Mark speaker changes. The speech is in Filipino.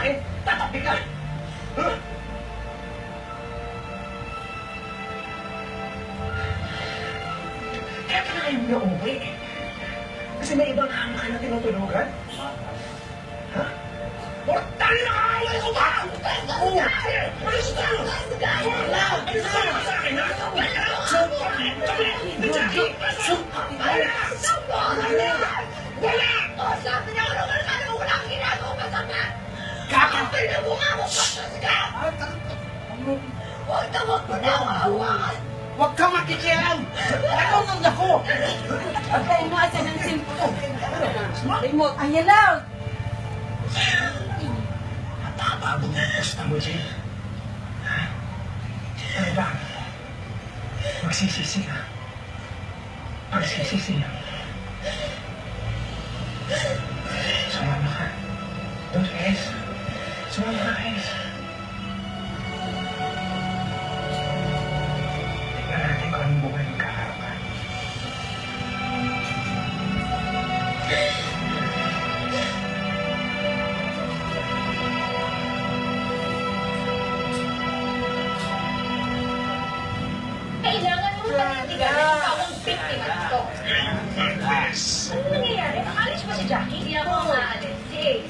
Speaker 1: akin, tatapi ka! Huh? Kaya pala kayo na umuwi. Kasi may ibang hama ka na tinutulugan. Ha? Mortal na kaaway ko ba? Oo nga! Alis ka! Wala! Alis ka sa akin, ha? Wala! Wala! Sabi niya, wala kang ginagawa masama! Kakapal na mukha mo pa sa sigaw! Huwag na hawakan! Huwag ka makikialam! Nalunod ako!
Speaker 2: Pagkain mo asa ng simpo. Remote. Ayan lang.
Speaker 1: Napapabog na gusto mo, Jay. Ha? Ano ba? Magsisisi ka. Magsisisi ka. Sumama ka. Don't rest. Sumama ka, guys. Tingnan natin kung anong buhay magkakaroon.
Speaker 3: Kailangan mo panindigan na ikaw ang biktima nito. Ano nangyayari? Nakalis ba si Jackie? Hindi ako maalis. Si